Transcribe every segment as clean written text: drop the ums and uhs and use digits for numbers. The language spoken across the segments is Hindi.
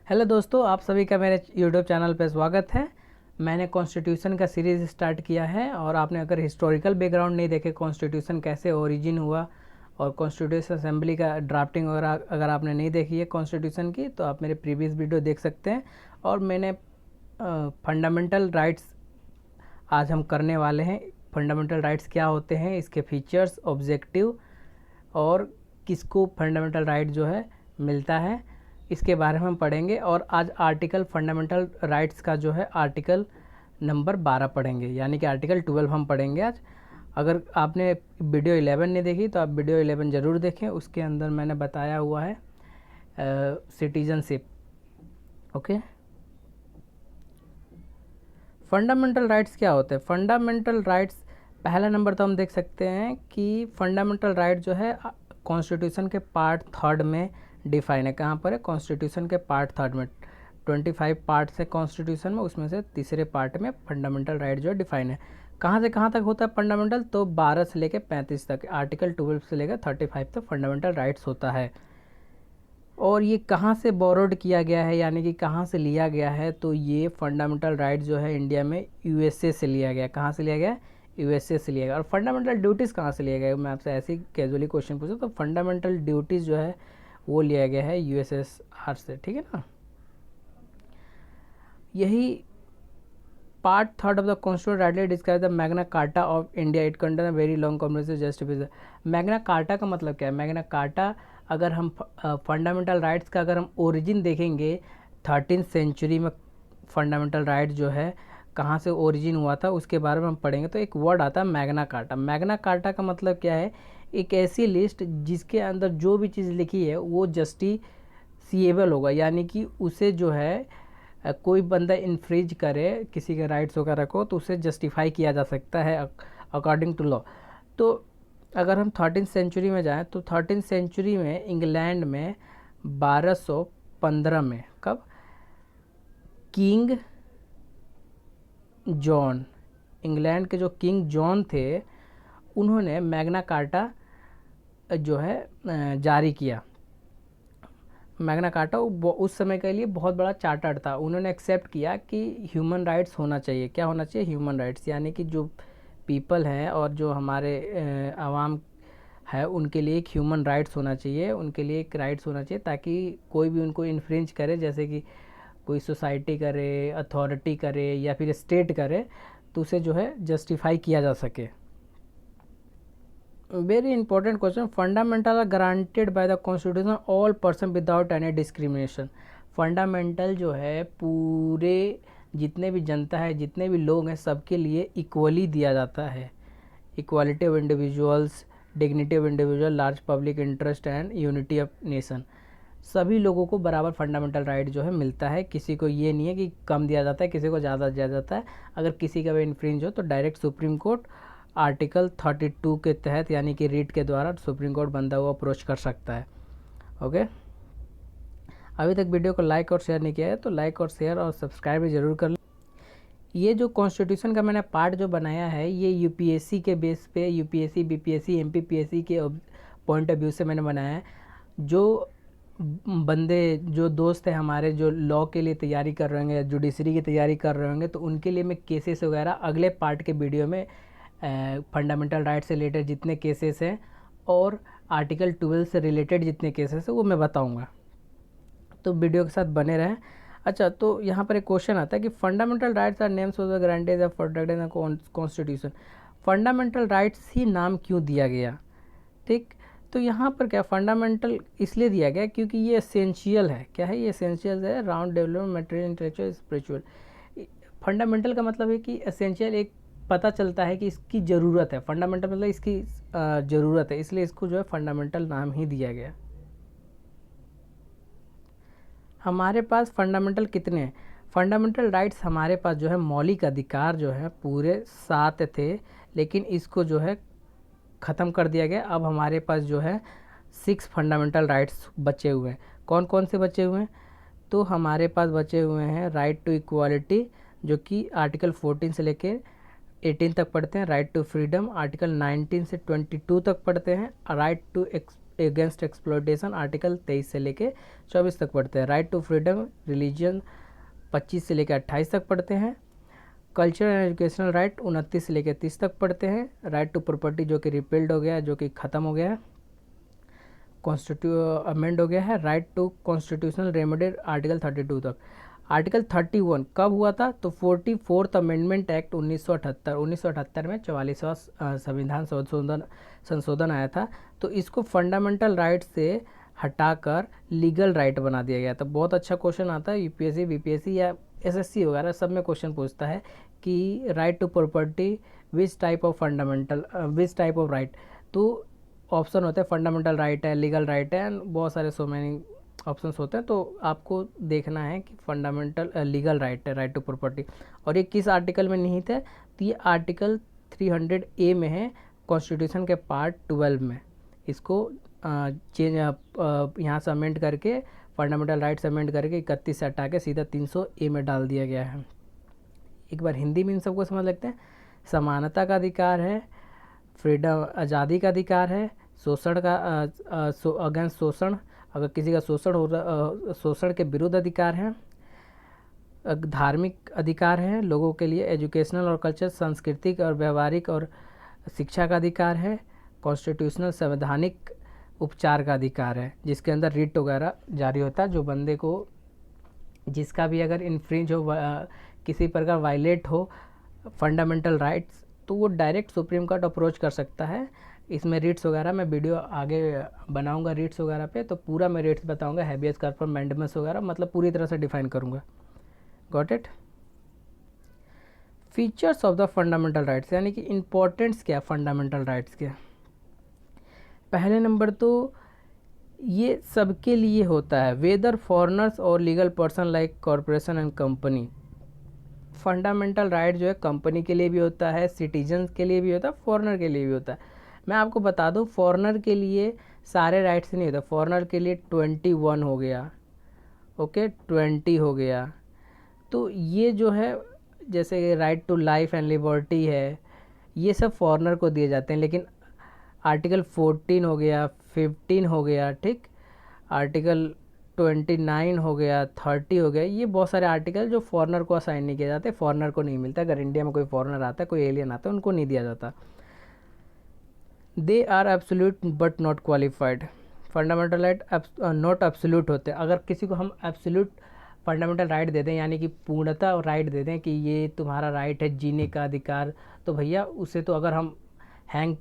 हेलो दोस्तों, आप सभी का मेरे यूट्यूब चैनल पर स्वागत है। मैंने कॉन्स्टिट्यूशन का सीरीज़ स्टार्ट किया है और आपने अगर हिस्टोरिकल बैकग्राउंड नहीं देखे, कॉन्स्टिट्यूशन कैसे ओरिजिन हुआ और कॉन्स्टिट्यूशन असेंबली का ड्राफ्टिंग वगैरह अगर आपने नहीं देखी है कॉन्स्टिट्यूशन की, तो आप मेरे प्रीवियस वीडियो देख सकते हैं। और मैंने फंडामेंटल राइट्स आज हम करने वाले हैं। फंडामेंटल राइट्स क्या होते हैं, इसके फीचर्स, ऑब्जेक्टिव और किसको फंडामेंटल राइट जो है मिलता है, इसके बारे में हम पढ़ेंगे। और आज आर्टिकल फंडामेंटल राइट्स का जो है आर्टिकल नंबर 12 पढ़ेंगे, यानी कि आर्टिकल 12 हम पढ़ेंगे आज। अगर आपने वीडियो 11 नहीं देखी तो आप वीडियो 11 ज़रूर देखें, उसके अंदर मैंने बताया हुआ है सिटीजनशिप। ओके, फंडामेंटल राइट्स क्या होते हैं? फंडामेंटल राइट्स पहला नंबर तो हम देख सकते हैं कि फंडामेंटल राइट जो है कॉन्स्टिट्यूशन के पार्ट 3 में डिफाइन है। कहाँ पर है? कॉन्स्टिट्यूशन के पार्ट 3 में। 25 पार्ट्स है कॉन्स्टिट्यूशन में, उसमें से तीसरे पार्ट में फंडामेंटल राइट जो है डिफाइन है। कहाँ से कहाँ तक होता है फंडामेंटल? तो 12 से लेकर 35 तक, आर्टिकल 12 से लेकर 35 तक फंडामेंटल राइट्स होता है। और ये कहाँ से बोरोड किया गया है, यानी कि कहाँ से लिया गया है? तो ये फंडामेंटल राइट जो है इंडिया में यूएसए से लिया गया। कहाँ से लिया गया? यूएसए से लिया गया। और फंडामेंटल ड्यूटीज़ कहाँ से लिया गया? मैं आपसे ऐसे ही कैजुअली क्वेश्चन पूछूँ तो फंडामेंटल ड्यूटीज़ जो है वो लिया गया है यूएसएसआर से, ठीक है ना। यही part 3 of the constitution rightly describe the Magna carta of India. It contain a very long comprehensive justification. Magna carta का मतलब क्या है? मैग्ना कार्टा, अगर हम फंडामेंटल राइट्स का अगर हम ओरिजिन देखेंगे 13th सेंचुरी में फंडामेंटल राइट जो है कहाँ से ओरिजिन हुआ था उसके बारे में हम पढ़ेंगे। तो एक वर्ड आता है मैग्ना कार्टा। मैग्ना कार्टा का मतलब क्या है? एक ऐसी लिस्ट जिसके अंदर जो भी चीज़ लिखी है वो जस्टिसिएबल होगा, यानी कि उसे जो है कोई बंदा इन्फ्रिज करे किसी के राइट्स वगैरह को तो उसे जस्टिफाई किया जा सकता है अकॉर्डिंग टू लॉ। तो अगर हम 13th सेंचुरी में जाएं तो 13th सेंचुरी में इंग्लैंड में 1215 में, कब? किंग जॉन, इंग्लैंड के जो किंग जॉन थे उन्होंने मैग्ना कार्टा जो है जारी किया। मैग्ना कार्टा उस समय के लिए बहुत बड़ा चार्टर था। उन्होंने एक्सेप्ट किया कि ह्यूमन राइट्स होना चाहिए। क्या होना चाहिए? ह्यूमन राइट्स, यानी कि जो पीपल हैं और जो हमारे आवाम है उनके लिए एक ह्यूमन राइट्स होना चाहिए, उनके लिए एक राइट्स होना चाहिए ताकि कोई भी उनको इन्फ्रिंज करे, जैसे कि कोई सोसाइटी करे, अथॉरिटी करे या फिर स्टेट करे, तो उसे जो है जस्टिफाई किया जा सके। Very important question. Fundamental are guaranteed by the constitution all person without any discrimination. Fundamental जो है पूरे जितने भी जनता है, जितने भी लोग हैं, सबके लिए इक्वली दिया जाता है। Equality of individuals, dignity of individual, large public interest and unity of nation. सभी लोगों को बराबर फंडामेंटल राइट जो है मिलता है। किसी को ये नहीं है कि कम दिया जाता है, किसी को ज़्यादा दिया जाता है। अगर किसी का भी इन्फ्रिंज हो तो डायरेक्ट सुप्रीम कोर्ट आर्टिकल 32 के तहत, यानी कि रीट के द्वारा सुप्रीम कोर्ट बंदा हुआ अप्रोच कर सकता है। ओके, अभी तक वीडियो को लाइक और शेयर नहीं किया है तो लाइक और शेयर और सब्सक्राइब भी ज़रूर कर लें। ये जो कॉन्स्टिट्यूशन का मैंने पार्ट जो बनाया है ये यूपीएससी के बेस पे, यूपीएससी, बीपीएससी, एमपीपीएससी के पॉइंट ऑफ व्यू से मैंने बनाया है। जो बंदे, जो दोस्त हैं हमारे जो लॉ के लिए तैयारी कर रहे होंगे, जुडिशरी की तैयारी कर रहे होंगे, तो उनके लिए मैं केसेस वगैरह अगले पार्ट के वीडियो में फंडामेंटल राइट से रिलेटेड जितने केसेस हैं और आर्टिकल 12 से रिलेटेड जितने केसेस हैं वो मैं बताऊंगा, तो वीडियो के साथ बने रहें। अच्छा, तो यहाँ पर एक क्वेश्चन आता है कि fundamental rights are names of the guarantees of protected in the constitution. Fundamental rights ही नाम क्यों दिया गया? ठीक, तो यहाँ पर क्या फंडामेंटल इसलिए दिया गया क्योंकि ये एसेंशियल है। क्या है ये? एसेंशियल है round development material intellectual spiritual. Fundamental का मतलब है कि एसेंशियल, एक पता चलता है कि इसकी ज़रूरत है। फंडामेंटल मतलब इसकी ज़रूरत है, इसलिए इसको जो है फंडामेंटल नाम ही दिया गया। हमारे पास फंडामेंटल कितने हैं? फंडामेंटल राइट्स हमारे पास जो है मौलिक अधिकार जो है पूरे 7 थे, लेकिन इसको जो है ख़त्म कर दिया गया। अब हमारे पास जो है 6 फंडामेंटल राइट्स बचे हुए हैं। कौन कौन से बचे हुए हैं? तो हमारे पास बचे हुए हैं राइट टू इक्वालिटी, जो कि आर्टिकल 14 से लेकर 18 तक पढ़ते हैं। राइट टू फ्रीडम आर्टिकल 19 से 22 तक पढ़ते हैं। Right to against exploitation article 23 से लेके 24 तक पढ़ते हैं। राइट टू फ्रीडम रिलीजन 25 से लेकर 28 तक पढ़ते हैं। कल्चरल एंड एजुकेशनल राइट 29 से लेकर 30 तक पढ़ते हैं। राइट टू प्रॉपर्टी जो कि रिपील्ड हो गया, जो कि ख़त्म हो गया है, अमेंड हो गया है। Right to constitutional remedy article 32 तक। आर्टिकल 31 कब हुआ था? तो 44th अमेंडमेंट एक्ट 1978 में 44वां संविधान संशोधन आया था। तो इसको फंडामेंटल राइट से हटाकर लीगल राइट बना दिया गया था। बहुत अच्छा क्वेश्चन आता है यूपीएससी, बीपीएससी या एसएससी वगैरह सब में क्वेश्चन पूछता है कि right to property which type of right. तो ऑप्शन होते हैं फंडामेंटल राइट है, लीगल राइट है, एंड बहुत सारे सो मैनी ऑप्शंस होते हैं। तो आपको देखना है कि फंडामेंटल लीगल राइट है, राइट टू प्रॉपर्टी। और ये किस आर्टिकल में निहित है? तो ये आर्टिकल 300A में है, कॉन्स्टिट्यूशन के पार्ट 12 में। इसको चेंज यहाँ से अमेंड करके, फंडामेंटल राइट्स अमेंड करके 31 से हटा के सीधा 300A में डाल दिया गया है। एक बार हिंदी में इन सबको समझ लगते हैं। समानता का अधिकार है, फ्रीडम आज़ादी का अधिकार है, शोषण का अगेंस्ट शोषण, अगर किसी का शोषण हो रहा, शोषण के विरुद्ध अधिकार है, धार्मिक अधिकार है लोगों के लिए, एजुकेशनल और कल्चर सांस्कृतिक और व्यवहारिक और शिक्षा का अधिकार है, कॉन्स्टिट्यूशनल संवैधानिक उपचार का अधिकार है, जिसके अंदर रिट वगैरह जारी होता है। जो बंदे को जिसका भी अगर इन्फ्रिंज हो, किसी प्रकार वायलेट हो फंडामेंटल राइट्स, तो वो डायरेक्ट सुप्रीम कोर्ट अप्रोच कर सकता है। इसमें रिट्स वगैरह मैं वीडियो आगे बनाऊंगा रिट्स वगैरह पे, तो पूरा मैं रिट्स बताऊंगा, हैबियस कॉर्पस मैंडेमस वगैरह, मतलब पूरी तरह से डिफाइन करूंगा। Got it? Features of the fundamental rights, यानी कि इम्पोर्टेंस क्या फंडामेंटल राइट्स के। पहले नंबर तो ये सबके लिए होता है, वेदर फॉरेनर्स और legal person like corporation and company. Fundamental right जो है कंपनी के लिए भी होता है, सिटीजन्स के लिए भी होता है, फॉरेनर के लिए भी होता है। मैं आपको बता दूं, फॉरेनर के लिए सारे राइट्स नहीं होता। फॉरेनर के लिए 21 हो गया, ओके, 20 हो गया। तो ये जो है, जैसे right to life and liberty है, ये सब फॉरेनर को दिए जाते हैं। लेकिन आर्टिकल 14 हो गया, 15 हो गया, ठीक, आर्टिकल 29 हो गया, 30 हो गया, ये बहुत सारे आर्टिकल जो फॉरेनर को असाइन नहीं किए जाते, फॉरेनर को नहीं मिलता। अगर इंडिया में कोई फॉरेनर आता है, कोई एलियन आता है, उनको नहीं दिया जाता। They are absolute but not qualified. Fundamental right not absolute होते हैं। अगर किसी को हम एब्सोल्यूट फंडामेंटल राइट दे दें, यानी कि पूर्णता राइट दे दें कि ये तुम्हारा राइट है जीने का अधिकार, तो भैया उसे तो अगर हम हैंग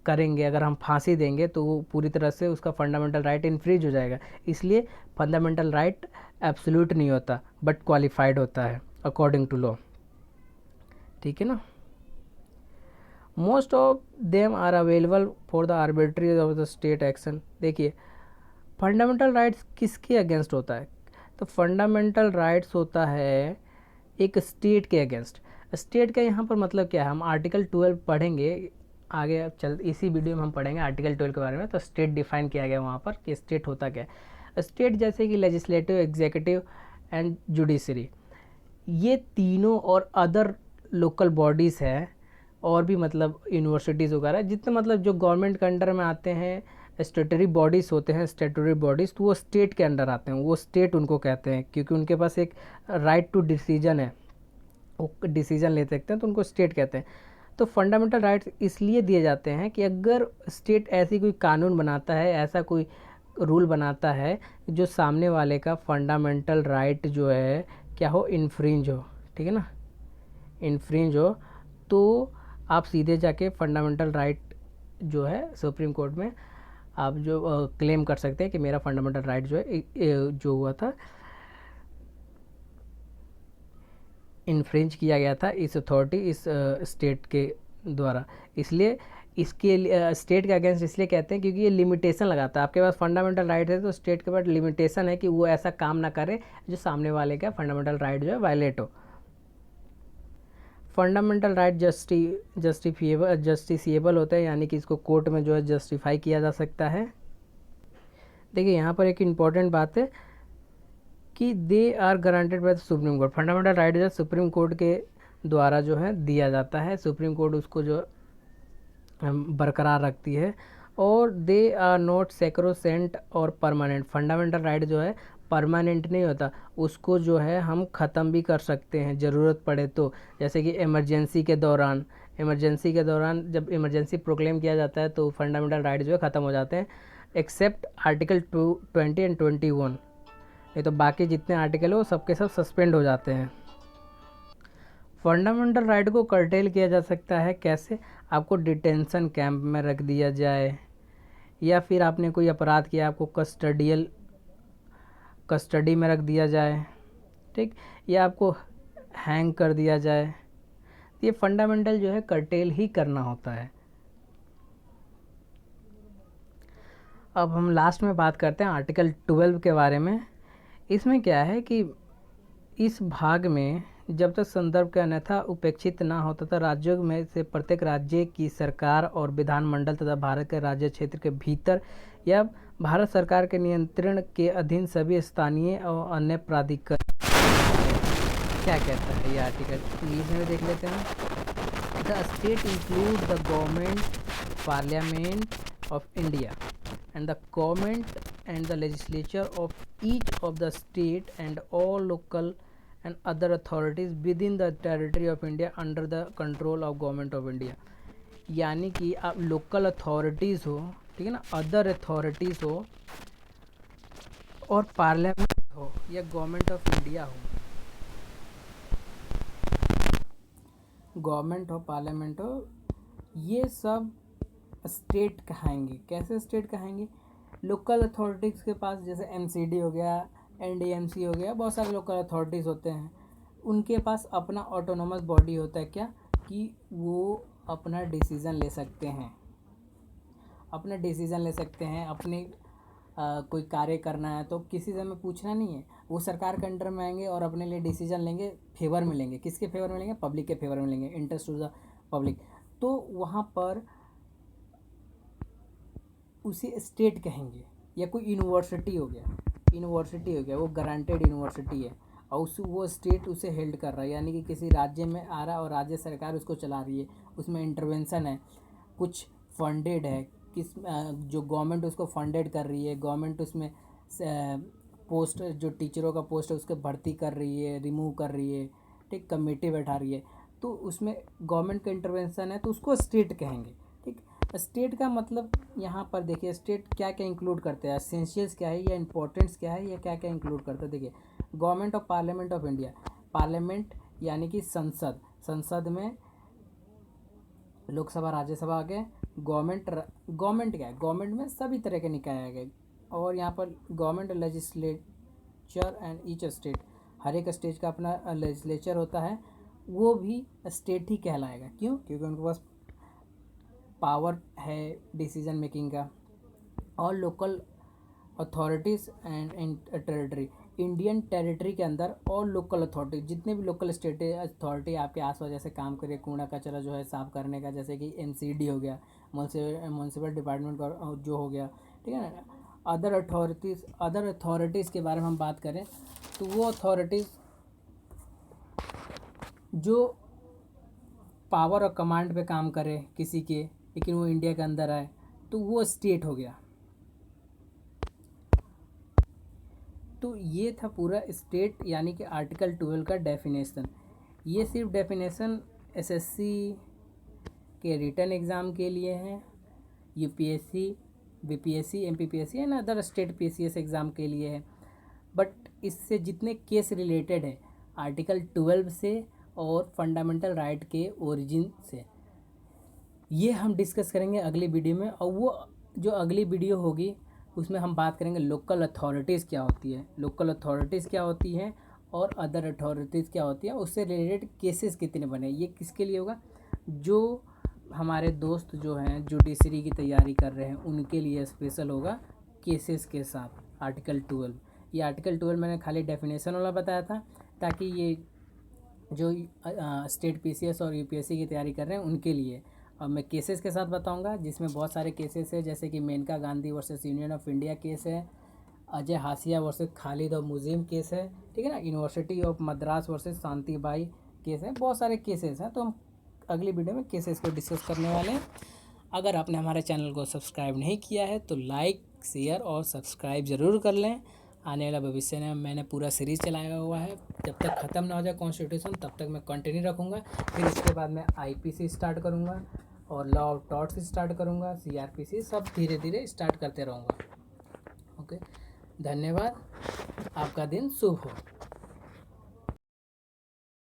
करेंगे, अगर हम फांसी देंगे, तो वो पूरी तरह से उसका फंडामेंटल राइट इन्फ्रिज हो जाएगा। इसलिए फंडामेंटल राइट एब्सोल्यूट नहीं होता, बट क्वालिफाइड होता है अकॉर्डिंग टू लॉ। ठीक है ना? Most of them are available for the arbitrary of the state action. देखिए, फंडामेंटल राइट्स किसके अगेंस्ट होता है? तो फंडामेंटल राइट्स होता है एक स्टेट के अगेंस्ट। स्टेट का यहाँ पर मतलब क्या है? हम आर्टिकल 12 पढ़ेंगे आगे, चल इसी वीडियो में हम पढ़ेंगे आर्टिकल 12 के बारे में। तो स्टेट डिफाइन किया गया वहाँ पर कि स्टेट होता क्या है। स्टेट जैसे कि लेजिस्लेटिव, एग्जीक्यूटिव एंड जुडिशरी, ये तीनों और अदर लोकल बॉडीज़ हैं, और भी मतलब यूनिवर्सिटीज़ वगैरह, जितने मतलब जो गवर्नमेंट के अंडर में आते हैं, स्टेटरी बॉडीज़ होते हैं, स्टेटरी बॉडीज़, तो वो स्टेट के अंडर आते हैं। वो स्टेट उनको कहते हैं, क्योंकि उनके पास एक राइट टू डिसीजन है, वो डिसीजन ले सकते हैं, तो उनको स्टेट कहते हैं। तो फंडामेंटल राइट्स इसलिए दिए जाते हैं कि अगर स्टेट ऐसी कोई कानून बनाता है, ऐसा कोई रूल बनाता है जो सामने वाले का फंडामेंटल राइट जो है क्या हो, इन्फ्रिंज हो, ठीक है ना, इन्फ्रिंज हो, तो आप सीधे जाके फंडामेंटल राइट जो है सुप्रीम कोर्ट में आप जो क्लेम कर सकते हैं कि मेरा फंडामेंटल राइट जो है जो हुआ था, इन्फ्रिंज किया गया था इस अथॉरिटी, इस स्टेट के द्वारा। इसलिए इसके स्टेट के अगेंस्ट इसलिए कहते हैं क्योंकि ये लिमिटेशन लगाता है। आपके पास फंडामेंटल राइट है, तो स्टेट के पास लिमिटेशन है कि वो ऐसा काम ना करे जो सामने वाले का फंडामेंटल राइट जो है वायलेट हो। फंडामेंटल राइट जस्टिफिएबल होता है, यानी कि इसको कोर्ट में जो है जस्टिफाई किया जा सकता है। देखिए, यहाँ पर एक इम्पॉर्टेंट बात है कि they are guaranteed by the supreme court. Fundamental right जो है सुप्रीम कोर्ट के द्वारा जो है दिया जाता है। सुप्रीम कोर्ट उसको जो बरकरार रखती है, और दे आर नॉट सैक्रोसेंट और परमानेंट। फंडामेंटल राइट जो है परमानेंट नहीं होता, उसको जो है हम ख़त्म भी कर सकते हैं ज़रूरत पड़े तो। जैसे कि इमरजेंसी के दौरान जब इमरजेंसी प्रोक्लेम किया जाता है तो फंडामेंटल राइट जो है ख़त्म हो जाते हैं, एक्सेप्ट आर्टिकल 20 एंड 21। नहीं तो बाकी जितने आर्टिकल है वो सबके सब सस्पेंड हो जाते हैं। फंडामेंटल राइट को कर्टेल किया जा सकता है कैसे? आपको डिटेंशन कैंप में रख दिया जाए, या फिर आपने कोई अपराध किया आपको कस्टडी में रख दिया जाए, ठीक, या आपको हैंग कर दिया जाए। ये फंडामेंटल जो है कर्टेल ही करना होता है। अब हम लास्ट में बात करते हैं आर्टिकल 12 के बारे में। इसमें क्या है कि इस भाग में जब तक संदर्भ के अन्यथा उपेक्षित ना होता था, राज्यों में से प्रत्येक राज्य की सरकार और विधानमंडल तथा भारत के राज्य क्षेत्र के भीतर या भारत सरकार के नियंत्रण के अधीन सभी स्थानीय और अन्य प्राधिकरण। क्या कहता है ये आर्टिकल, इंग्लिश में देख लेते हैं। The state include the government, parliament of India and the government and the legislature of each of the state and all local and other authorities within the territory of India under the control of government of India। यानी कि आप लोकल अथॉरिटीज़ हो, ठीक है ना, अदर अथॉरिटीज़ हो और पार्लियामेंट हो या गवर्नमेंट ऑफ इंडिया हो, गवर्नमेंट हो पार्लियामेंट हो, ये सब स्टेट कहाएंगे। कैसे स्टेट कहाएंगे? लोकल अथॉरिटीज़ के पास जैसे एमसीडी हो गया, एनडीएमसी हो गया, बहुत सारे लोकल अथॉरिटीज़ होते हैं, उनके पास अपना ऑटोनोमस बॉडी होता है। क्या कि वो अपना डिसीज़न ले सकते हैं, अपने कोई कार्य करना है तो किसी से हमें पूछना नहीं है, वो सरकार के अंडर में आएंगे और अपने लिए डिसीजन लेंगे, फेवर में लेंगे। किसके फेवर में लेंगे? पब्लिक के फेवर में लेंगे, इंटरेस्ट टू द पब्लिक। तो वहाँ पर उसे स्टेट कहेंगे। या कोई यूनिवर्सिटी हो गया, वो गारंटेड यूनिवर्सिटी है और वो स्टेट उसे हेल्ड कर रहा है, यानी कि किसी राज्य में आ रहा है और राज्य सरकार उसको चला रही है, उसमें इंटरवेंशन है, कुछ फंडेड है, जो गवर्नमेंट उसको फंडेड कर रही है, गवर्नमेंट उसमें पोस्ट जो टीचरों का पोस्ट है उसके भर्ती कर रही है, रिमूव कर रही है, ठीक, कमेटी बैठा रही है, तो उसमें गवर्नमेंट का इंटरवेंशन है, तो उसको स्टेट कहेंगे। ठीक, स्टेट का मतलब यहाँ पर देखिए स्टेट क्या क्या इंक्लूड करते हैं, एसेंशियल्स क्या है या इंपॉर्टेंट्स क्या है या क्या क्या इंक्लूड करते हैं। देखिए, गवर्नमेंट और पार्लियामेंट ऑफ इंडिया। पार्लियामेंट यानी कि संसद में लोकसभा राज्यसभा आ गए। गवर्नमेंट क्या है? गवर्नमेंट में सभी तरह के निकाय आ गए। और यहाँ पर government legislature and each state, हर एक स्टेट का अपना लेजिस्लेचर होता है, वो भी स्टेट ही कहलाएगा। क्यों? क्योंकि उनके पास पावर है डिसीजन मेकिंग का। और local authorities and territory, Indian territory के अंदर और लोकल अथॉरिटी, जितने भी लोकल स्टेट अथॉरिटी आपके आसपास जैसे काम करे, कूड़ा कचरा जो है साफ़ करने का, जैसे कि एमसीडी हो गया, म्यूनसिपल डिपार्टमेंट जो हो गया, ठीक है ना। अदर अथॉरिटीज़ के बारे में हम बात करें तो वो अथॉरिटीज़ जो पावर और कमांड पे काम करे किसी के, लेकिन वो इंडिया के अंदर आए, तो वो स्टेट हो गया। तो ये था पूरा स्टेट यानी कि आर्टिकल 12 का डेफिनेशन। ये सिर्फ डेफिनेशन एसएससी के रिटन एग्ज़ाम के लिए है, UPSC, BPSC, MPPSC and other state PCS exam के लिए है। बट इससे जितने केस रिलेटेड है आर्टिकल 12 से और फंडामेंटल राइट के ओरिजिन से, ये हम डिस्कस करेंगे अगली वीडियो में। और वो जो अगली वीडियो होगी उसमें हम बात करेंगे लोकल अथॉरिटीज़ क्या होती हैं और अदर अथॉरिटीज़ क्या होती है, उससे रिलेटेड केसेस कितने बने। ये किसके लिए होगा? जो हमारे दोस्त जो हैं जुडिशरी की तैयारी कर रहे हैं उनके लिए स्पेशल होगा, केसेस के साथ आर्टिकल 12। ये आर्टिकल 12 मैंने खाली डेफिनेशन वाला बताया था ताकि ये जो स्टेट पीसीएस और यूपीएससी की तैयारी कर रहे हैं उनके लिए। अब मैं केसेस के साथ बताऊंगा जिसमें बहुत सारे केसेस है, जैसे कि Maneka Gandhi versus Union of India case है, अजय हासिया वर्सेस खालिद और मुजीम केस है, ठीक है ना, university of Madras versus Shantibai case है, बहुत सारे केसेस हैं। तो हम अगली वीडियो में केसेस को डिस्कस करने वाले हैं। अगर आपने हमारे चैनल को सब्सक्राइब नहीं किया है तो लाइक, शेयर और सब्सक्राइब ज़रूर कर लें। आने वाला भविष्य में मैंने पूरा सीरीज़ चलाया हुआ है, जब तक ख़त्म ना हो जाए कॉन्स्टिट्यूशन तब तक मैं कंटिन्यू रखूँगा। फिर इसके बाद मैं IPC स्टार्ट करूँगा और लॉ ऑफ टॉर्ट्स स्टार्ट करूँगा, CRPC, सब धीरे धीरे स्टार्ट करते रहूँगा। ओके, धन्यवाद। आपका दिन शुभ हो।